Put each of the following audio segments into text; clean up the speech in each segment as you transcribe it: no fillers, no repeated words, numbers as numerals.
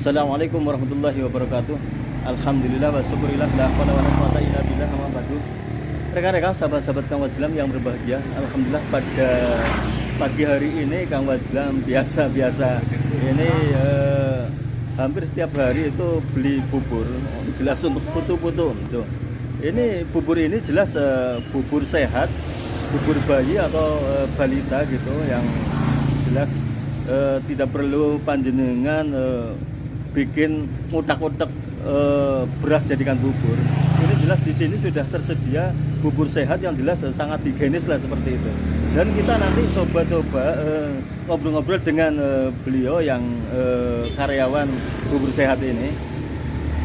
Assalamualaikum warahmatullahi wabarakatuh. Alhamdulillah wa syukurillah la haula wala quwata illa billah amma ba'du. Rekan-rekan sahabat-sahabat Kang Wajlam yang berbahagia, alhamdulillah pada pagi hari ini Kang Wajlam biasa-biasa ini hampir setiap hari itu beli bubur, jelas untuk putu-putu tuh. Ini bubur ini jelas bubur sehat, bubur bayi atau balita gitu yang jelas tidak perlu panjenengan bikin utak-utak beras jadikan bubur. Ini jelas di sini sudah tersedia bubur sehat yang jelas sangat higienis lah seperti itu. Dan kita nanti coba-coba ngobrol-ngobrol dengan beliau yang karyawan bubur sehat ini.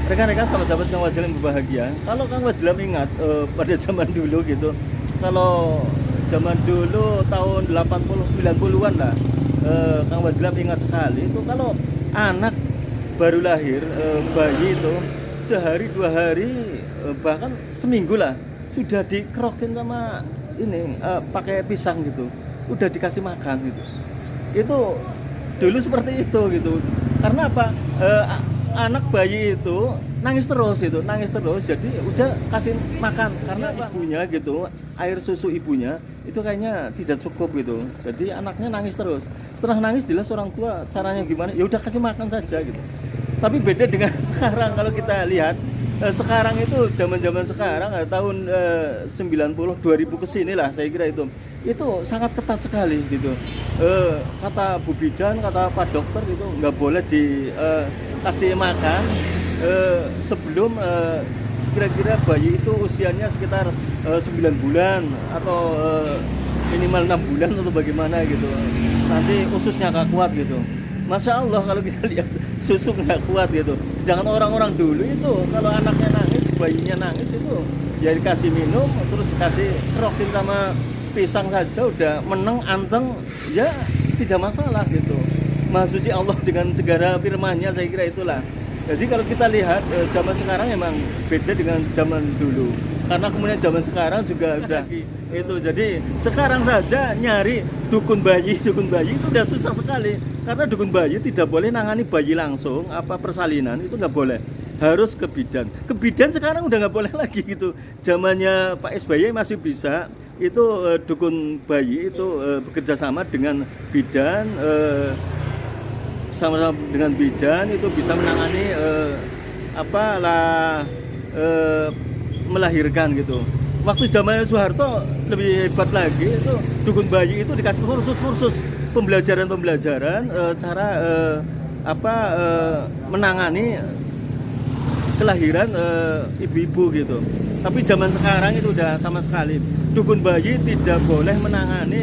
Rekan-rekan sahabat-sahabat Kang Wajlam yang berbahagia, kalau Kang Wajlam ingat pada zaman dulu gitu, kalau zaman dulu tahun 80 90-an lah, Kang Wajlam ingat sekali itu kalau anak baru lahir, bayi itu sehari dua hari bahkan seminggu lah sudah dikerokin sama ini pakai pisang gitu, udah dikasih makan gitu. Itu dulu seperti itu gitu. Karena apa? Anak bayi itu nangis terus, jadi udah kasih makan karena ibunya gitu, air susu ibunya itu kayaknya tidak cukup gitu, jadi anaknya nangis terus. Setelah nangis jelas orang tua caranya gimana, ya udah kasih makan saja gitu. Tapi beda dengan sekarang. Kalau kita lihat sekarang itu zaman sekarang tahun 90 2000 kesini lah saya kira itu sangat ketat sekali gitu. Kata Bu Bidan, kata Pak Dokter itu nggak boleh dikasih makan sebelum kira-kira bayi itu usianya sekitar 9 bulan atau minimal 6 bulan atau bagaimana gitu. Nanti ususnya nggak kuat gitu. Masya Allah kalau kita lihat susu nggak kuat gitu. Sedangkan orang-orang dulu itu kalau anaknya nangis, bayinya nangis itu ya dikasih minum, terus kasih kerokin sama pisang saja udah meneng anteng, ya tidak masalah gitu. Maha suci Allah dengan segala firman-Nya, saya kira itulah. Jadi kalau kita lihat zaman sekarang emang beda dengan zaman dulu. Karena kemudian zaman sekarang juga udah itu. Jadi sekarang saja nyari dukun bayi itu udah susah sekali. Karena dukun bayi tidak boleh nangani bayi langsung, persalinan itu nggak boleh. Harus ke bidan. Ke bidan sekarang udah nggak boleh lagi gitu. Zamannya Pak SBY masih bisa. Itu dukun bayi itu bekerja sama dengan bidan, sama-sama dengan bidan itu bisa menangani melahirkan gitu. Waktu zamannya Soeharto lebih hebat lagi, itu dukun bayi itu dikasih kursus pembelajaran cara menangani kelahiran ibu-ibu gitu. Tapi zaman sekarang itu udah sama sekali dukun bayi tidak boleh menangani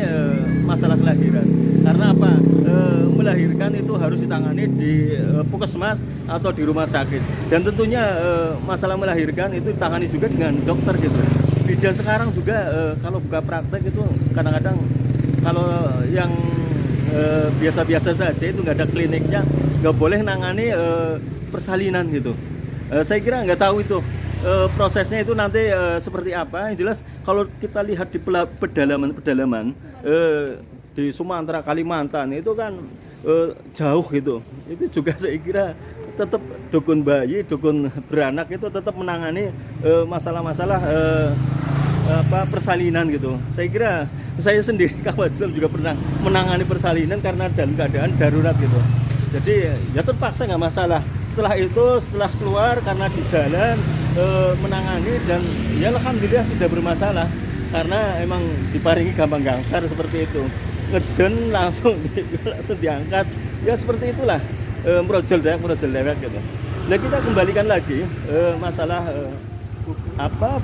masalah kelahiran. Karena apa? Melahirkan itu harus ditangani di puskesmas atau di rumah sakit. Dan tentunya masalah melahirkan itu ditangani juga dengan dokter gitu. Bidan sekarang juga kalau buka praktek itu kadang-kadang kalau yang biasa-biasa saja itu nggak ada kliniknya, nggak boleh nangani persalinan gitu. Saya kira nggak tahu itu prosesnya itu nanti seperti apa. Yang jelas kalau kita lihat di pedalaman di Sumatera, Kalimantan itu kan jauh gitu. Itu juga saya kira tetap dukun bayi, dukun beranak itu tetap menangani masalah-masalah persalinan gitu. Saya kira saya sendiri Kang Wajlam juga pernah menangani persalinan karena dalam keadaan darurat gitu. Jadi ya terpaksa nggak masalah. Setelah keluar karena di jalan menangani dan ya alhamdulillah tidak bermasalah karena emang diparingi gampang gangsar seperti itu. Ngeden langsung diangkat, ya seperti itulah, merojol dewek gitu. Nah kita kembalikan lagi masalah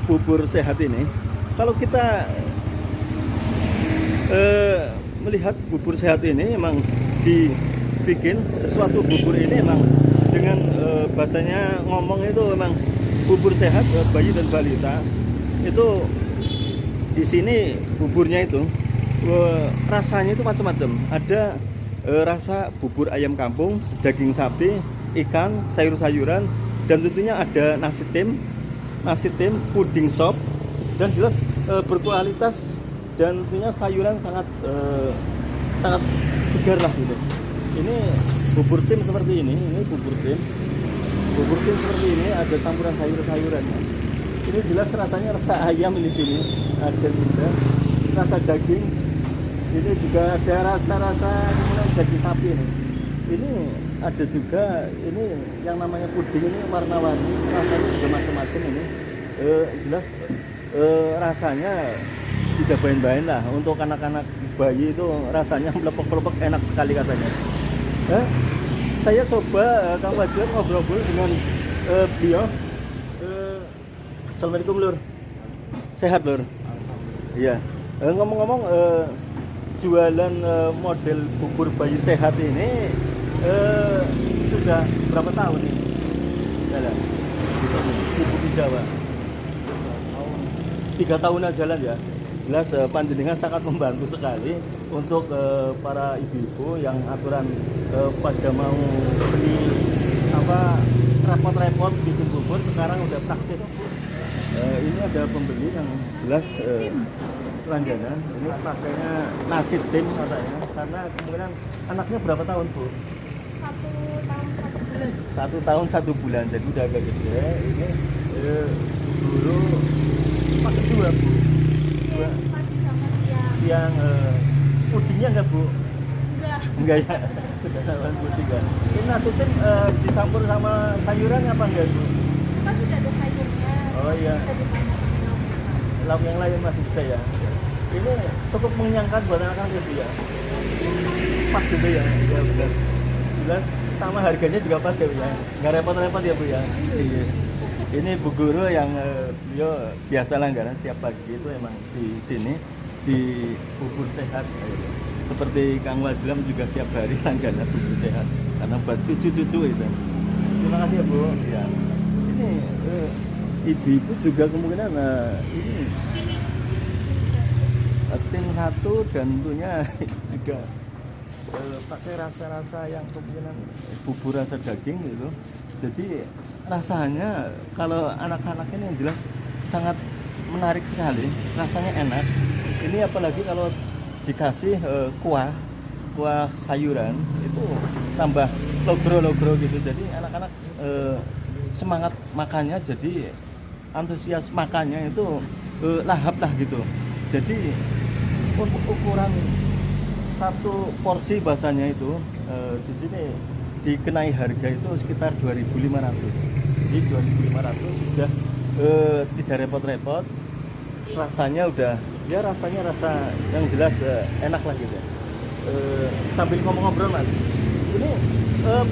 bubur sehat ini. Kalau kita melihat bubur sehat ini emang dibikin suatu bubur ini emang dengan bahasanya ngomong itu memang bubur sehat bayi dan balita itu di sini buburnya itu rasanya itu macam-macam. Ada rasa bubur ayam kampung, daging sapi, ikan, sayur-sayuran, dan tentunya ada nasi tim, puding sop, dan jelas berkualitas dan tentunya sayuran sangat segar lah gitu. Ini bubur tim seperti ini bubur tim seperti ini, ada campuran sayur-sayurannya. Ini jelas rasanya rasa ayam di sini, ada juga rasa daging. Ini juga ada rasa daging sapi ini. Ini ada juga ini yang namanya puding ini warna-warni, rasanya juga macam-macam ini. Jelas rasanya tidak main-main lah. Untuk anak-anak bayi itu rasanya melepek-melepek, enak sekali katanya. Saya coba Kang Wajuan ngobrol dengan beliau. Assalamualaikum Lur. Sehat Lur? Iya. Ngomong-ngomong jualan model bubur bayi sehat ini sudah berapa tahun ini? Jalan di Jawa. 3 tahunan jalan ya. Jelas panjenengan sangat membantu sekali untuk para ibu-ibu yang aturan pada mau beli repot-repot bikin bubur, sekarang udah praktis. Ini ada pembeli yang jelas langganan. Ini pakainya nasi tim katanya, karena kemungkinan anaknya berapa tahun Bu? 1 tahun 1 bulan. 1 tahun 1 bulan, jadi udah agak gede. Ini dulu pakai dua Bu. Pagi sama siang. Yang pudingnya enggak Bu? Enggak ya? Sudah sama puding kan? Ini nasi tim dicampur sama sayuran apa enggak Bu? Kan sudah ada sayurnya. Oh iya. Bisa ditambah Lauk yang lain masih bisa ya? Ini cukup mengenyangkan buat anak-anak ya? Pas juga ya? Ya benar. Jelas sama harganya juga pas ya Bu ya? Nggak repot-repot ya Bu ya? Iya. Ini Bu Guru yang beliau biasa langganan setiap pagi itu emang di sini di bubur sehat. Seperti Kang Wajlam juga setiap hari langganan bubur sehat karena buat cucu-cucu itu. Terima kasih ya Bu. Ya. Ini ibu-ibu juga kemungkinan ini tim 1 dan tentunya juga pakai rasa-rasa yang kemungkinan bubur rasa daging gitu. Jadi rasanya kalau anak-anak ini yang jelas sangat menarik sekali, rasanya enak. Ini apalagi kalau dikasih kuah sayuran itu tambah logro gitu. Jadi anak-anak semangat makannya, jadi antusias makannya itu lahap lah gitu. Jadi untuk ukuran 1 porsi bahasanya itu di sini dikenai harga itu sekitar 2.500. Jadi 2.500 sudah tidak repot-repot. Rasanya udah ya rasanya rasa yang jelas enak lah gitu. Sambil ngomong-ngobrol Mas. Ini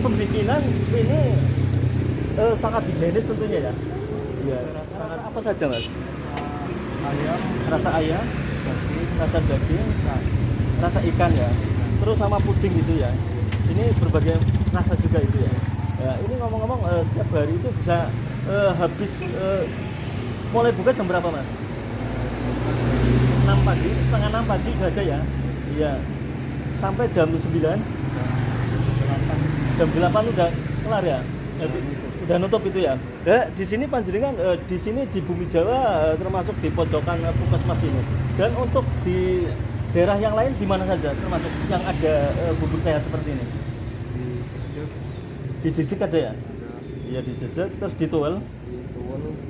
pembikinan ini sangat higienis tentunya ya. Iya, sangat apa saja Mas? Ayam, Rasa ayam, rasa daging, rasa ikan ya. Terus sama puding gitu ya. Ini berbagai rasa juga itu ya. Ya ini ngomong-ngomong setiap hari itu bisa habis mulai buka jam berapa Mas? 6 pagi, setengah 6 pagi udah ada ya. Iya. Sampai jam 9. Jam 8 udah kelar ya. Udah nutup itu ya. Di sini panjenengan di sini di Bumi Jawa termasuk di pojokan Puskesmas ini. Dan untuk di daerah yang lain di mana saja termasuk yang ada bubur sehat seperti ini? Di Jejek ada ya? Iya di Jejek, terus di Tuwel,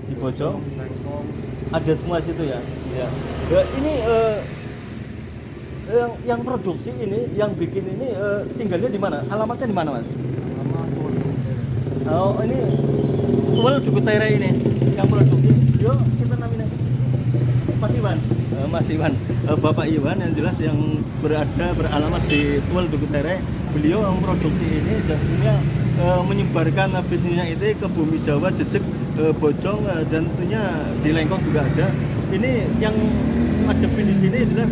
di Bojong, ada semua situ ya. Ya. Ini yang produksi ini, yang bikin ini tinggalnya di mana? Alamatnya di mana Mas? Oh ini Tuwel Duku Tere ini yang produksi. Yo, siapa namanya? Mas Iwan. Mas Iwan, Bapak Iwan yang jelas yang beralamat di Tuwel Duku Tere. Beliau yang produksi ini dan punya menyebarkan bisnisnya itu ke Bumi Jawa, Jejek, Bojong dan tentunya di Lengkong juga ada. Ini yang ngadepin di sini jelas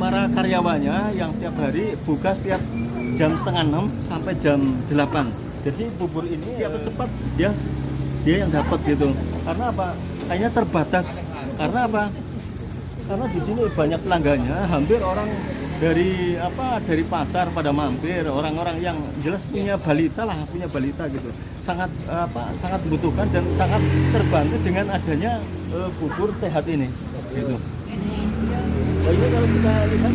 para karyawannya yang setiap hari buka setiap jam setengah 6 sampai jam 8. Jadi bubur ini siapa cepat dia yang dapat gitu. Karena apa? Hanya terbatas. Karena apa? Karena di sini banyak pelanggannya, hampir orang dari pasar pada mampir, orang-orang yang jelas punya balita gitu. Sangat membutuhkan dan sangat terbantu dengan adanya bubur sehat ini gitu. Nah, ini kalau kita lihat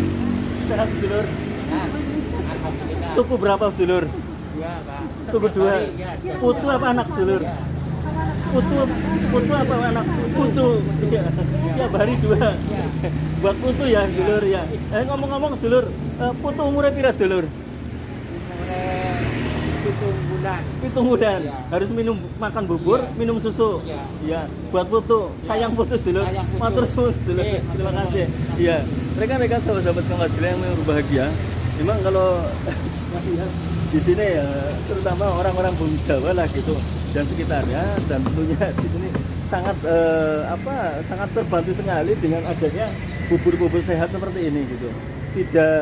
sehat dulur. alhamdulillah. Tuku berapa sedulur? Dua, Pak. Tuku dua. Ya, Putu apa anak sedulur? Putu apa anak? Putu. Iya. Tiap hari dua. Buat putu ya sedulur ya. Ngomong-ngomong sedulur, putu umurnya pira sedulur? Umurnya 7 bulan. Hitung bulan. Iya. Harus makan bubur, Iya. minum susu. Iya. Iya. Buat putu. Iya. Sayang putu sedulur. Sayang putu. Matur suwun sedulur. Iya, Terima matur kasih. suwun. Iya. Rekan-rekan sahabat-sahabat Kawajila yang berbahagia. Memang kalau di sini ya, terutama orang-orang Bumi Jawa lah gitu dan sekitarnya, dan tentunya di sini sangat sangat terbantu sekali dengan adanya bubur-bubur sehat seperti ini gitu. Tidak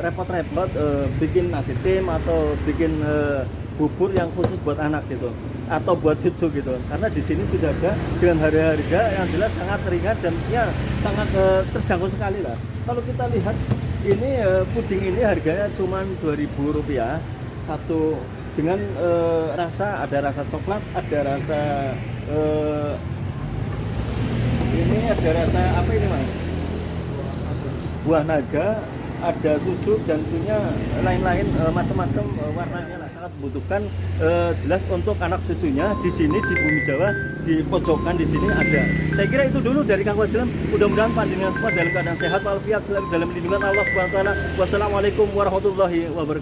repot-repot bikin nasi tim atau bikin bubur yang khusus buat anak gitu atau buat cucu gitu, karena di sini sudah ada dengan harga yang jelas sangat ringan dan ya sangat terjangkau sekali lah. Kalau kita lihat ini puding ini harganya cuma Rp2.000 satu, dengan ada rasa coklat, ada rasa ini ada rasa apa ini mas? Buah naga, ada susu dan tentunya lain-lain macam-macam warnanya lah, sangat membutuhkan jelas untuk anak cucunya di sini di Bumi Jawa, di pojokan di sini ada. Saya kira itu dulu dari Kang Wajilam. Mudah-mudahan panjenengan semua dalam keadaan sehat walafiat, selalu dalam lindungan Allah Subhanahu wa taala. Wassalamualaikum warahmatullahi wabarakatuh.